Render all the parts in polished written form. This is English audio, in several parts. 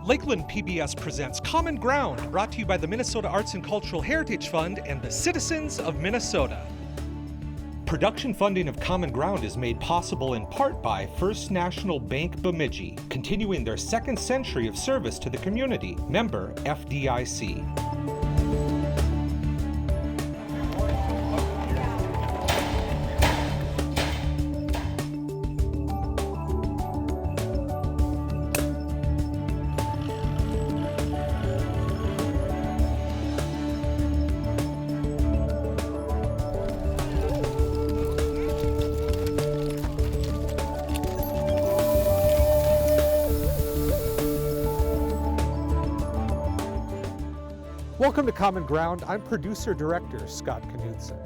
Lakeland PBS presents Common Ground, brought to you by the Minnesota Arts and Cultural Heritage Fund and the citizens of Minnesota. Production funding of Common Ground is made possible in part by First National Bank Bemidji, continuing their second century of service to the community. Member FDIC. Welcome to Common Ground. I'm producer-director Scott Knudsen.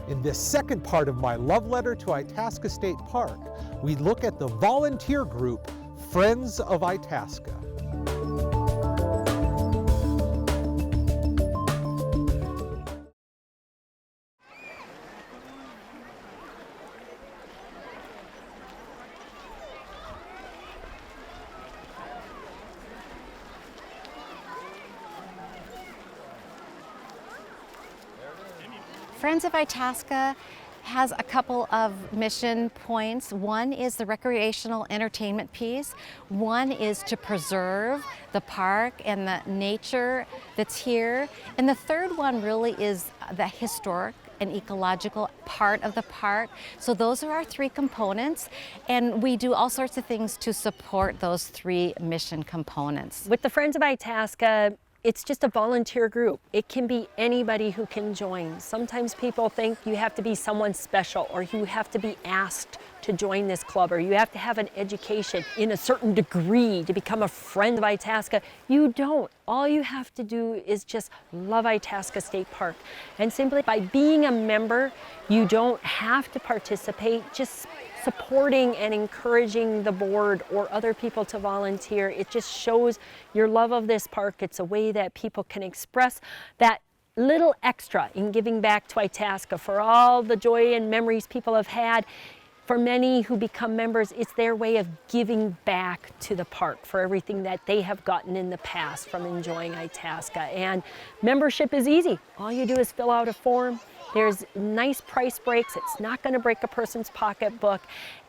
In this second part of my love letter to Itasca State Park, we look at the volunteer group Friends of Itasca. Friends of Itasca has a couple of mission points. One is the recreational entertainment piece. One is to preserve the park and the nature that's here. And the third one really is the historic and ecological part of the park. So those are our three components, and we do all sorts of things to support those three mission components. With the Friends of Itasca, it's just a volunteer group. It can be anybody who can join. Sometimes people think you have to be someone special, or you have to be asked to join this club, or you have to have an education in a certain degree to become a friend of Itasca. You don't. All you have to do is just love Itasca State Park. And simply by being a member, you don't have to participate. Just supporting and encouraging the board or other people to volunteer, it just shows your love of this park. It's a way that people can express that little extra in giving back to Itasca for all the joy and memories people have had. For many who become members, it's their way of giving back to the park for everything that they have gotten in the past from enjoying Itasca. And membership is easy. All you do is fill out a form. There's nice price breaks. It's not going to break a person's pocketbook.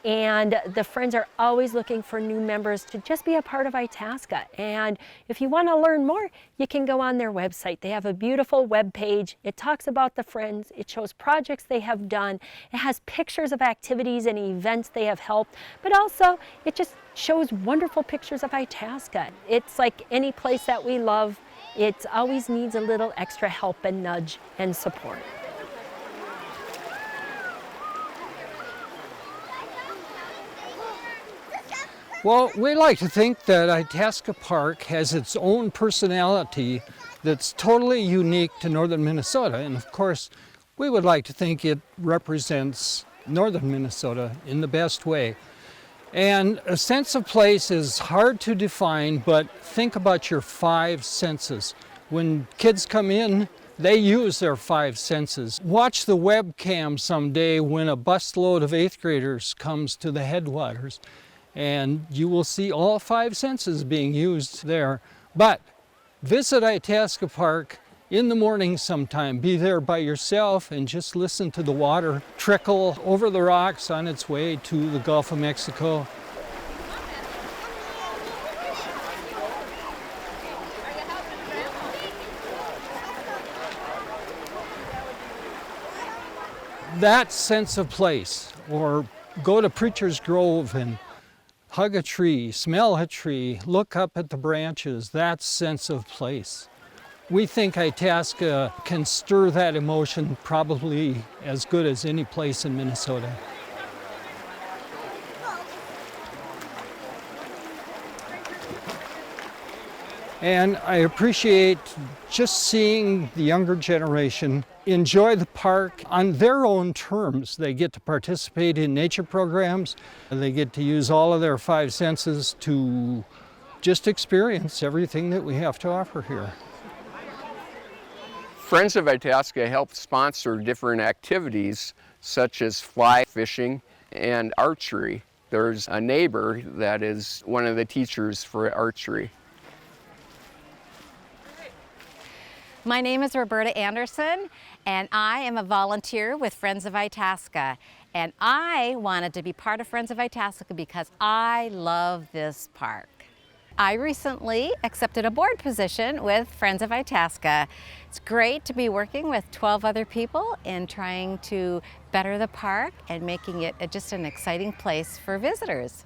And the Friends are always looking for new members to just be a part of Itasca. And if you want to learn more, you can go on their website. They have a beautiful web page. It talks about the Friends. It shows projects they have done. It has pictures of activities and events they have helped. But also, it just shows wonderful pictures of Itasca. It's like any place that we love. It always needs a little extra help and nudge and support. Well, we like to think that Itasca Park has its own personality that's totally unique to northern Minnesota. And of course, we would like to think it represents northern Minnesota in the best way. And a sense of place is hard to define, but think about your five senses. When kids come in, they use their five senses. Watch the webcam someday when a busload of 8th graders comes to the headwaters, and you will see all five senses being used there. But visit Itasca Park in the morning sometime. Be there by yourself and just listen to the water trickle over the rocks on its way to the Gulf of Mexico. That sense of place, or go to Preacher's Grove and hug a tree, smell a tree, look up at the branches, that sense of place. We think Itasca can stir that emotion probably as good as any place in Minnesota. And I appreciate just seeing the younger generation enjoy the park on their own terms. They get to participate in nature programs. They get to use all of their five senses to just experience everything that we have to offer here. Friends of Itasca help sponsor different activities such as fly fishing and archery. There's a neighbor that is one of the teachers for archery. My name is Roberta Anderson, and I am a volunteer with Friends of Itasca. And I wanted to be part of Friends of Itasca because I love this park. I recently accepted a board position with Friends of Itasca. It's great to be working with 12 other people in trying to better the park and making it just an exciting place for visitors.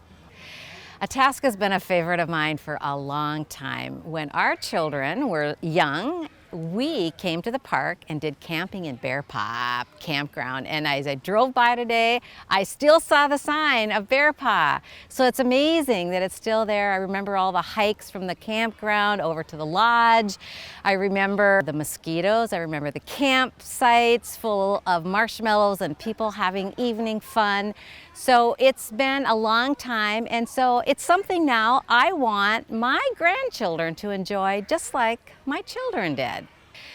Itasca's been a favorite of mine for a long time. When our children were young, we came to the park and did camping in Bear Paw Campground. And as I drove by today, I still saw the sign of Bear Paw. So it's amazing that it's still there. I remember all the hikes from the campground over to the lodge. I remember the mosquitoes. I remember the campsites full of marshmallows and people having evening fun. So it's been a long time, and so it's something now I want my grandchildren to enjoy just like my children did.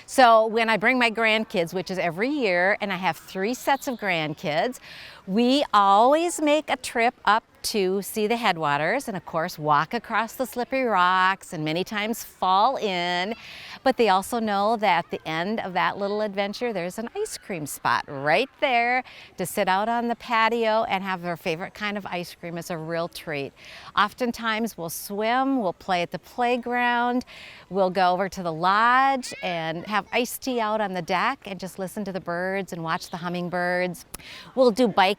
So when I bring my grandkids, which is every year, and I have 3 sets of grandkids, we always make a trip up to see the headwaters and of course walk across the slippery rocks and many times fall in. But they also know that at the end of that little adventure there's an ice cream spot right there to sit out on the patio and have their favorite kind of ice cream. It's a real treat. Oftentimes we'll swim, we'll play at the playground, we'll go over to the lodge and have iced tea out on the deck and just listen to the birds and watch the hummingbirds. We'll do biking.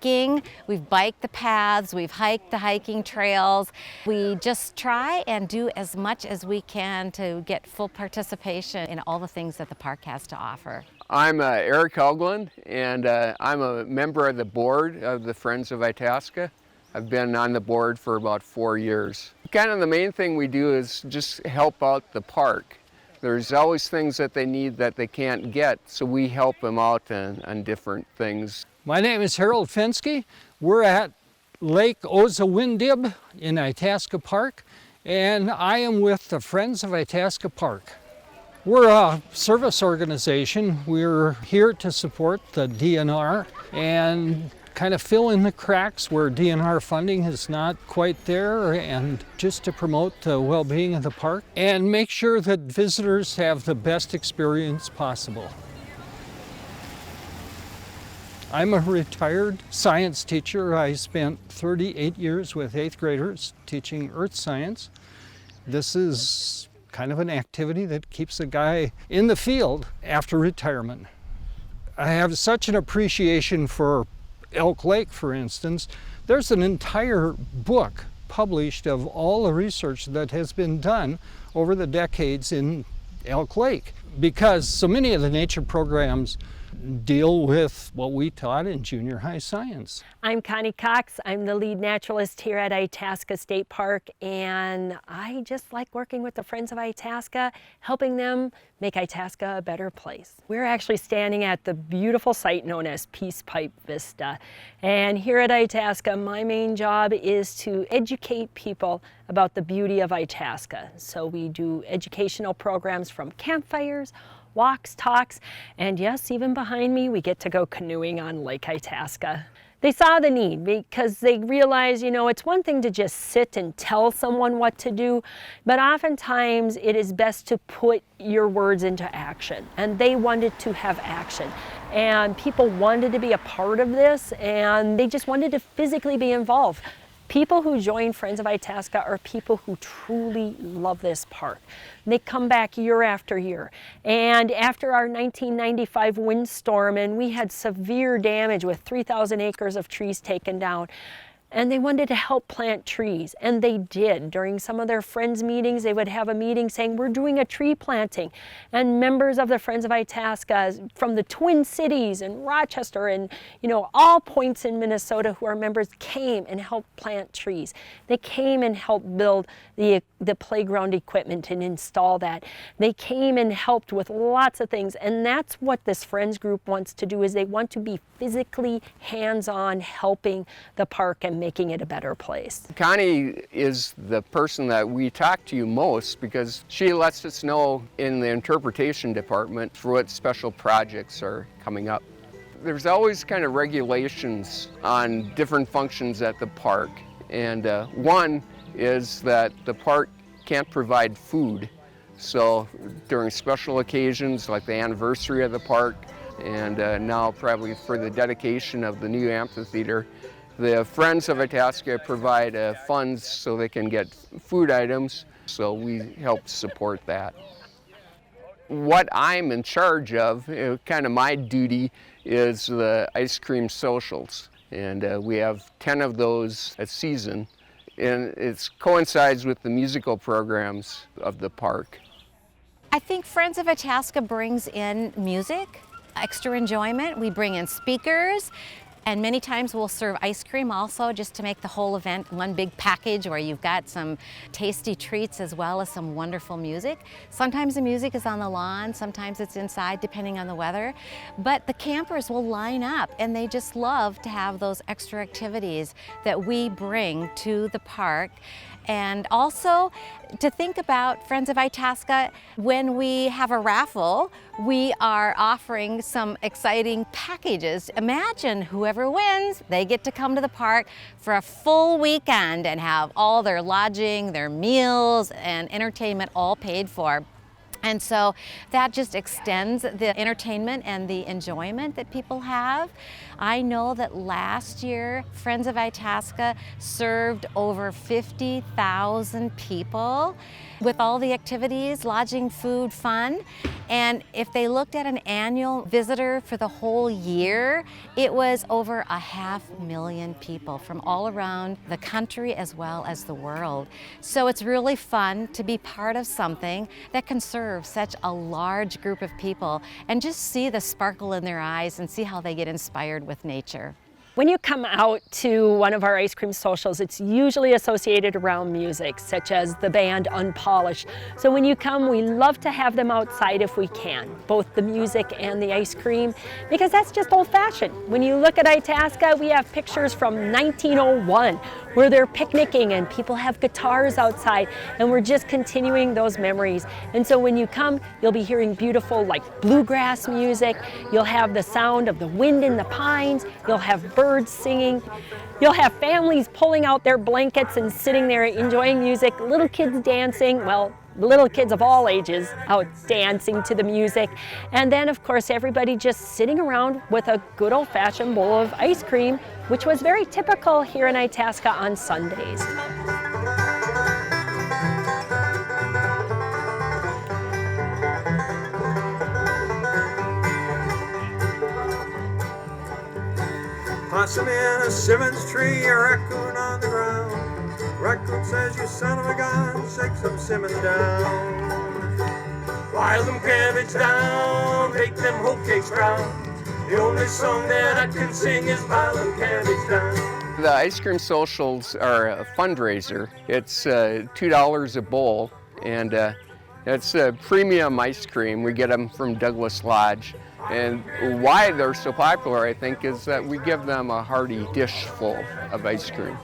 We've biked the paths, we've hiked the hiking trails. We just try and do as much as we can to get full participation in all the things that the park has to offer. I'm Eric Hoagland, and I'm a member of the board of the Friends of Itasca. I've been on the board for about 4 years. Kind of the main thing we do is just help out the park. There's always things that they need that they can't get, so we help them out on different things. My name is Harold Fensky. We're at Lake Ozawindib in Itasca Park, and I am with the Friends of Itasca Park. We're a service organization. We're here to support the DNR and kind of fill in the cracks where DNR funding is not quite there, and just to promote the well-being of the park and make sure that visitors have the best experience possible. I'm a retired science teacher. I spent 38 years with 8th graders teaching earth science. This is kind of an activity that keeps a guy in the field after retirement. I have such an appreciation for Elk Lake, for instance. There's an entire book published of all the research that has been done over the decades in Elk Lake, because so many of the nature programs deal with what we taught in junior high science. I'm Connie Cox. I'm the lead naturalist here at Itasca State Park, and I just like working with the Friends of Itasca, helping them make Itasca a better place. We're actually standing at the beautiful site known as Peace Pipe Vista, and here at Itasca my main job is to educate people about the beauty of Itasca. So we do educational programs from campfires, walks, talks, and yes, even behind me, we get to go canoeing on Lake Itasca. They saw the need because they realized, you know, it's one thing to just sit and tell someone what to do, but oftentimes it is best to put your words into action, and they wanted to have action. And people wanted to be a part of this, and they just wanted to physically be involved. People who join Friends of Itasca are people who truly love this park. They come back year after year. And after our 1995 windstorm, and we had severe damage with 3,000 acres of trees taken down, and they wanted to help plant trees, and they did. During some of their friends meetings, they would have a meeting saying, we're doing a tree planting. And members of the Friends of Itasca from the Twin Cities and Rochester and, you know, all points in Minnesota who are members came and helped plant trees. They came and helped build the playground equipment and install that. They came and helped with lots of things, and that's what this Friends group wants to do, is they want to be physically hands-on helping the park and making it a better place. Connie is the person that we talk to most because she lets us know in the interpretation department for what special projects are coming up. There's always kind of regulations on different functions at the park, and one is that the park can't provide food So during special occasions like the anniversary of the park, and now probably for the dedication of the new amphitheater, the Friends of Itasca provide funds so they can get food items, so we help support that. What I'm in charge of, kind of my duty, is the ice cream socials. And we have 10 of those a season. And it coincides with the musical programs of the park. I think Friends of Itasca brings in music, extra enjoyment. We bring in speakers. And many times we'll serve ice cream also, just to make the whole event one big package where you've got some tasty treats as well as some wonderful music. Sometimes the music is on the lawn, sometimes it's inside depending on the weather. But the campers will line up and they just love to have those extra activities that we bring to the park. And also to think about Friends of Itasca, when we have a raffle, we are offering some exciting packages. Imagine whoever wins, they get to come to the park for a full weekend and have all their lodging, their meals, and entertainment all paid for. And so that just extends the entertainment and the enjoyment that people have. I know that last year, Friends of Itasca served over 50,000 people with all the activities, lodging, food, fun. And if they looked at an annual visitor for the whole year, it was over 500,000 people from all around the country as well as the world. So it's really fun to be part of something that can serve such a large group of people and just see the sparkle in their eyes and see how they get inspired with nature. When you come out to one of our ice cream socials, it's usually associated around music, such as the band Unpolished. So when you come, we love to have them outside if we can, both the music and the ice cream, because that's just old-fashioned. When you look at Itasca, we have pictures from 1901 where they're picnicking and people have guitars outside, and we're just continuing those memories. And so when you come, you'll be hearing beautiful like bluegrass music, you'll have the sound of the wind in the pines, you'll have birds singing, you'll have families pulling out their blankets and sitting there enjoying music, little kids dancing, well, little kids of all ages out dancing to the music, and then of course everybody just sitting around with a good old-fashioned bowl of ice cream, which was very typical here in Itasca on Sundays. Possum in a Simmons tree, a raccoon on the ground. Raccoon says, "You son of a gun, shake some Simmons down. Fly them cabbage down, bake them hoe cakes round. The only song that I can sing is fly them cabbage down." The ice cream socials are a fundraiser. It's $2 a bowl, and it's premium ice cream. We get them from Douglas Lodge. And why they're so popular, I think, is that we give them a hearty dish full of ice cream.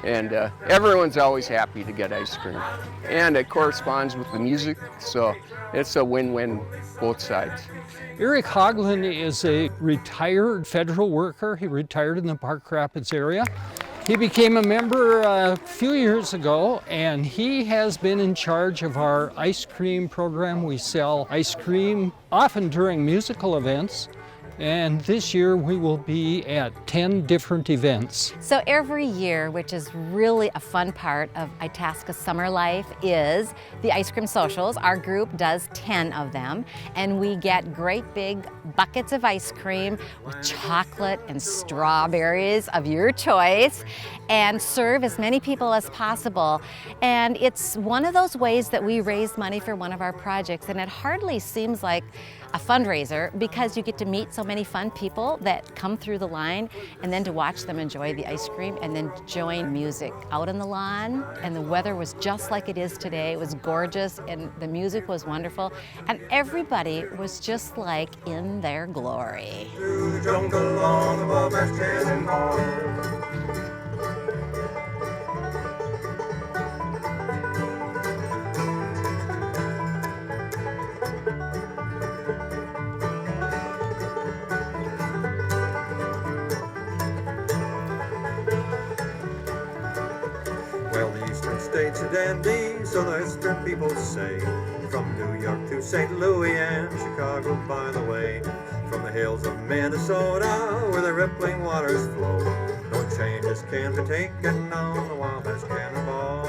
And everyone's always happy to get ice cream. And it corresponds with the music, so it's a win-win both sides. Eric Hoagland is a retired federal worker. He retired in the Park Rapids area. He became a member a few years ago, and he has been in charge of our ice cream program. We sell ice cream often during musical events, and this year we will be at 10 different events. So every year, which is really a fun part of Itasca summer life, is the ice cream socials. Our group does 10 of them, and we get great big buckets of ice cream with chocolate and strawberries of your choice, and serve as many people as possible. And it's one of those ways that we raise money for one of our projects, and it hardly seems like a fundraiser because you get to meet so many fun people that come through the line, and then to watch them enjoy the ice cream and then join music out on the lawn. And the weather was just like it is today. It was gorgeous and the music was wonderful, and everybody was just like in their glory. Through the jungle long above that cannonball. Well, the eastern states are dandies, so the Eastern people say. From New York to St. Louis and Chicago, by the way. From the hills of Minnesota, where the rippling waters flow. No changes can be taken on the Wabash Cannonball.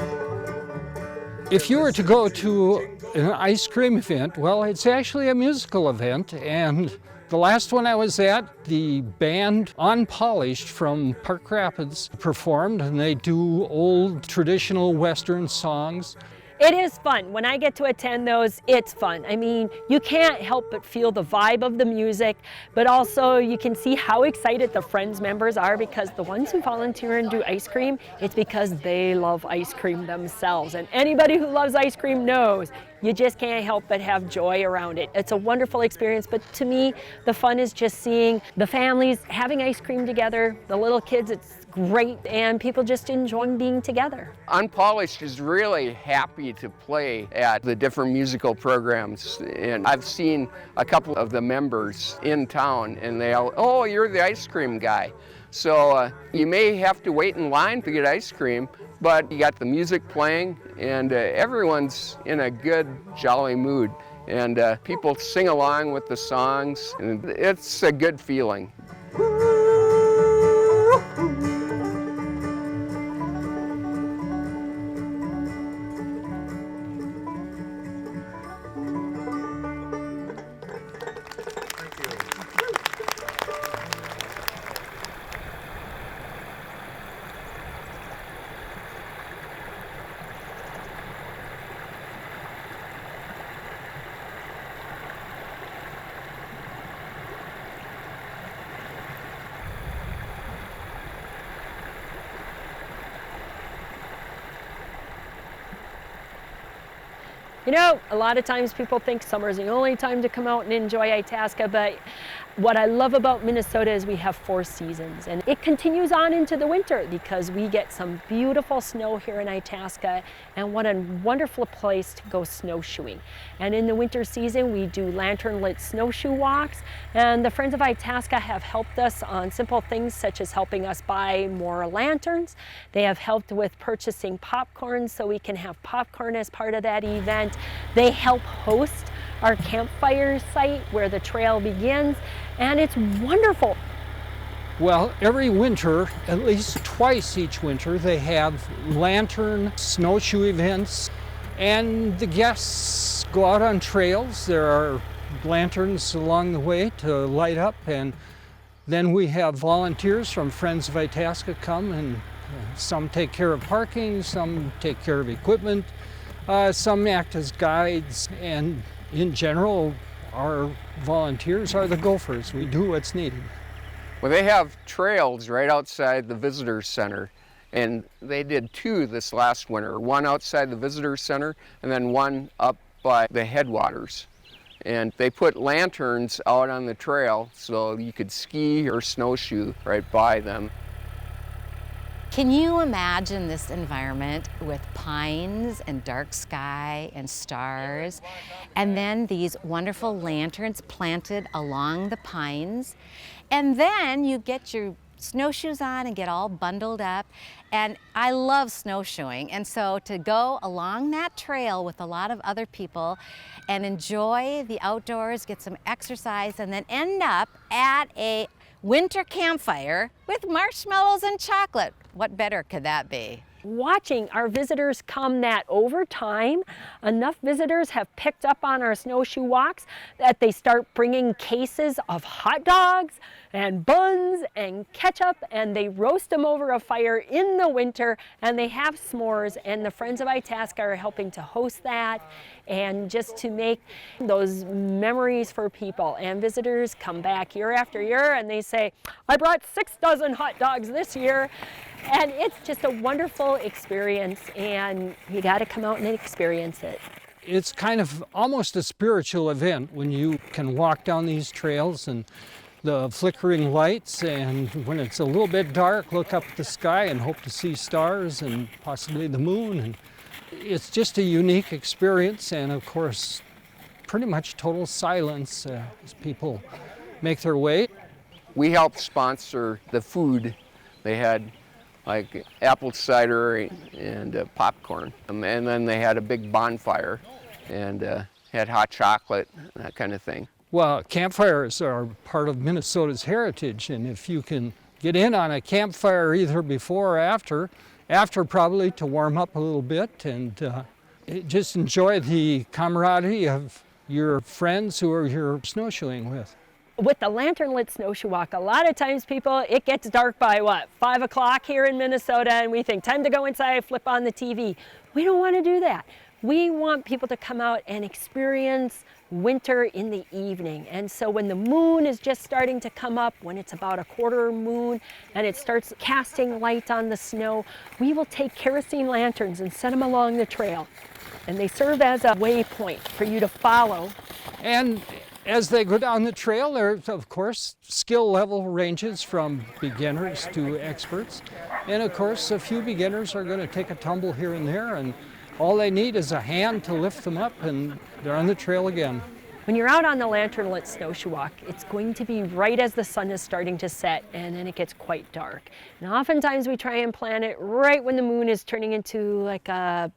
If you were to go to an ice cream event, well, it's actually a musical event, and the last one I was at, the band Unpolished from Park Rapids performed, and they do old traditional Western songs. It is fun. When I get to attend those, it's fun. I mean, you can't help but feel the vibe of the music, but also you can see how excited the Friends members are, because the ones who volunteer and do ice cream, it's because they love ice cream themselves. And anybody who loves ice cream knows you just can't help but have joy around it. It's a wonderful experience, but to me, the fun is just seeing the families having ice cream together, the little kids, it's great, and people just enjoying being together. Unpolished is really happy to play at the different musical programs, and I've seen a couple of the members in town, and they all, oh, you're the ice cream guy. So you may have to wait in line to get ice cream, but you got the music playing, and everyone's in a good, jolly mood. And people sing along with the songs, and it's a good feeling. You know, a lot of times people think summer is the only time to come out and enjoy Itasca, but what I love about Minnesota is we have 4 seasons, and it continues on into the winter because we get some beautiful snow here in Itasca, and what a wonderful place to go snowshoeing. And in the winter season, we do lantern-lit snowshoe walks, and the Friends of Itasca have helped us on simple things such as helping us buy more lanterns. They have helped with purchasing popcorn so we can have popcorn as part of that event. They help host our campfire site where the trail begins, and it's wonderful. Well, every winter, at least twice each winter, they have lantern snowshoe events, and the guests go out on trails. There are lanterns along the way to light up, and then we have volunteers from Friends of Itasca come, and some take care of parking, some take care of equipment, some act as guides, and in general, our volunteers are the gophers. We do what's needed. Well, they have trails right outside the visitor center, and they did 2 this last winter. One outside the visitor center, and then one up by the headwaters. And they put lanterns out on the trail so you could ski or snowshoe right by them. Can you imagine this environment with pines and dark sky and stars, and then these wonderful lanterns planted along the pines, and then you get your snowshoes on and get all bundled up? And I love snowshoeing, and so to go along that trail with a lot of other people and enjoy the outdoors, get some exercise, and then end up at a winter campfire with marshmallows and chocolate. What better could that be? Watching our visitors come that over time, enough visitors have picked up on our snowshoe walks that they start bringing cases of hot dogs and buns and ketchup, and they roast them over a fire in the winter, and they have s'mores, and the Friends of Itasca are helping to host that and just to make those memories for people. And visitors come back year after year and they say, I brought 6 dozen hot dogs this year. And it's just a wonderful experience, and you got to come out and experience it. It's kind of almost a spiritual event when you can walk down these trails and the flickering lights, and when it's a little bit dark, look up at the sky and hope to see stars and possibly the moon. And it's just a unique experience, and of course, pretty much total silence as people make their way. We helped sponsor the food. They had like apple cider and popcorn. And then they had a big bonfire and had hot chocolate, that kind of thing. Well, campfires are part of Minnesota's heritage, and if you can get in on a campfire either before or after probably to warm up a little bit and just enjoy the camaraderie of your friends who are you're snowshoeing with. With the lantern-lit snowshoe walk, a lot of times it gets dark by what, 5 o'clock here in Minnesota, and we think time to go inside, flip on the TV. We don't want to do that. We want people to come out and experience winter in the evening. And so when the moon is just starting to come up, when it's about a quarter moon and it starts casting light on the snow, we will take kerosene lanterns and set them along the trail. And they serve as a waypoint for you to follow. And as they go down the trail, there's of course skill level ranges from beginners to experts. And of course a few beginners are going to take a tumble here and there, and all they need is a hand to lift them up and they're on the trail again. When you're out on the lantern-lit snowshoe walk, it's going to be right as the sun is starting to set, and then it gets quite dark. And oftentimes we try and plan it right when the moon is turning into like a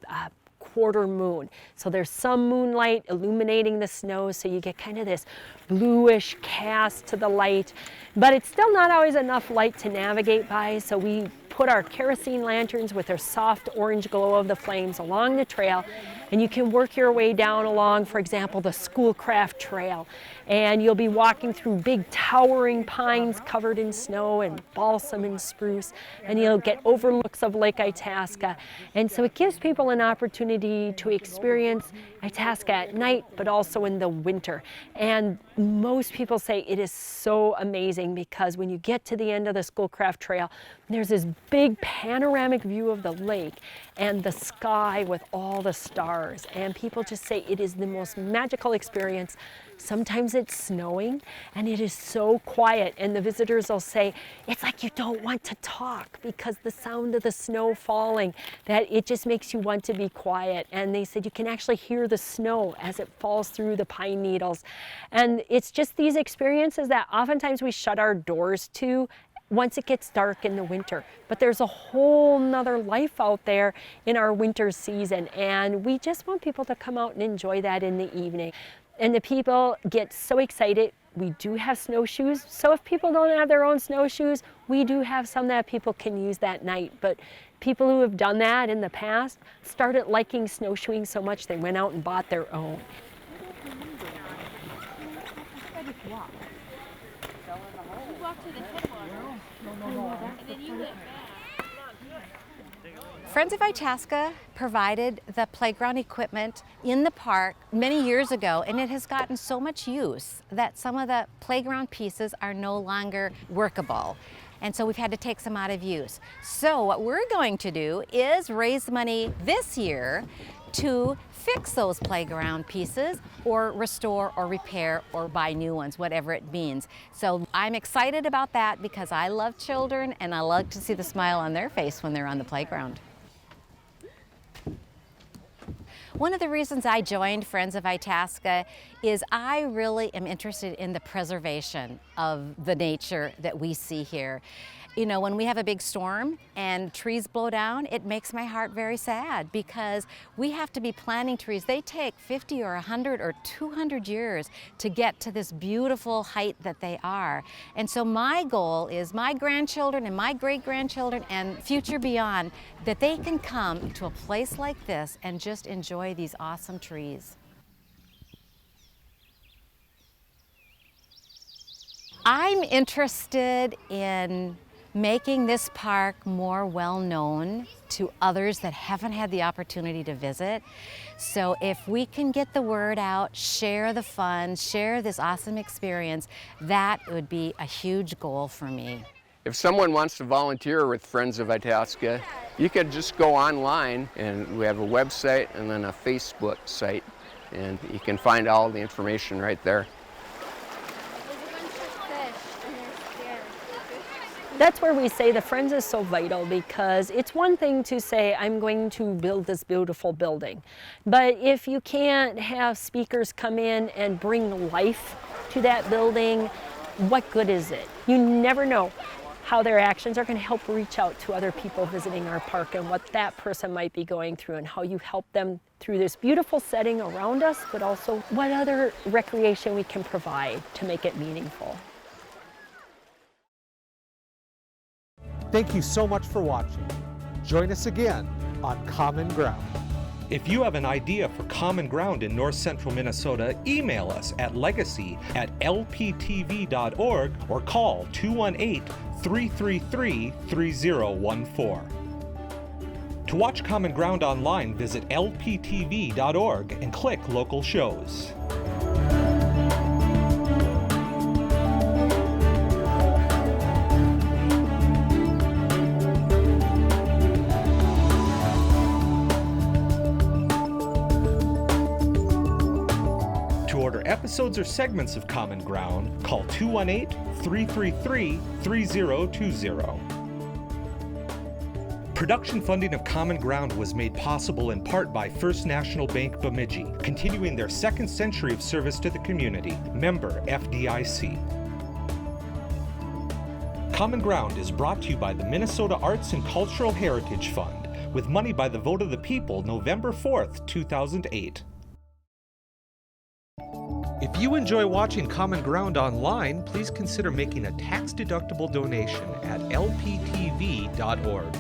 quarter moon. So there's some moonlight illuminating the snow, so you get kind of this bluish cast to the light. But it's still not always enough light to navigate by, so we put our kerosene lanterns with their soft orange glow of the flames along the trail, and you can work your way down along, for example, the Schoolcraft Trail, and you'll be walking through big towering pines covered in snow and balsam and spruce, and you'll get overlooks of Lake Itasca. And so it gives people an opportunity to experience Itasca at night, but also in the winter. And most people say it is so amazing because when you get to the end of the Schoolcraft Trail, there's this big panoramic view of the lake and the sky with all the stars. And people just say it is the most magical experience. Sometimes it's snowing and it is so quiet, and the visitors will say it's like you don't want to talk because the sound of the snow falling, that it just makes you want to be quiet. And they said you can actually hear the snow as it falls through the pine needles. And it's just these experiences that oftentimes we shut our doors to once it gets dark in the winter. But there's a whole nother life out there in our winter season, and we just want people to come out and enjoy that in the evening. And the people get so excited. We do have snowshoes, so if people don't have their own snowshoes, we do have some that people can use that night. But people who have done that in the past started liking snowshoeing so much they went out and bought their own. Friends of Itasca provided the playground equipment in the park many years ago, and it has gotten so much use that some of the playground pieces are no longer workable. And so we've had to take some out of use. So what we're going to do is raise money this year to fix those playground pieces or restore or repair or buy new ones, whatever it means. So I'm excited about that because I love children and I love to see the smile on their face when they're on the playground. One of the reasons I joined Friends of Itasca is I really am interested in the preservation of the nature that we see here. You know, when we have a big storm and trees blow down, it makes my heart very sad because we have to be planting trees. They take 50 or 100 or 200 years to get to this beautiful height that they are. And so my goal is my grandchildren and my great-grandchildren and future beyond, that they can come to a place like this and just enjoy these awesome trees. I'm interested in making this park more well-known to others that haven't had the opportunity to visit. So if we can get the word out, share the fun, share this awesome experience, that would be a huge goal for me. If someone wants to volunteer with Friends of Itasca, you could just go online, and we have a website and then a Facebook site, and you can find all the information right there. That's where we say the Friends is so vital, because it's one thing to say, I'm going to build this beautiful building. But if you can't have speakers come in and bring life to that building, what good is it? You never know how their actions are going to help reach out to other people visiting our park and what that person might be going through and how you help them through this beautiful setting around us, but also what other recreation we can provide to make it meaningful. Thank you so much for watching. Join us again on Common Ground. If you have an idea for Common Ground in North Central Minnesota, email us at legacy@lptv.org or call 218-333-3014. To watch Common Ground online, visit lptv.org and click Local Shows. To order episodes or segments of Common Ground, call 218-333-3020. Production funding of Common Ground was made possible in part by First National Bank Bemidji, continuing their second century of service to the community. Member FDIC. Common Ground is brought to you by the Minnesota Arts and Cultural Heritage Fund, with money by the vote of the people November 4th, 2008. If you enjoy watching Common Ground online, please consider making a tax-deductible donation at lptv.org.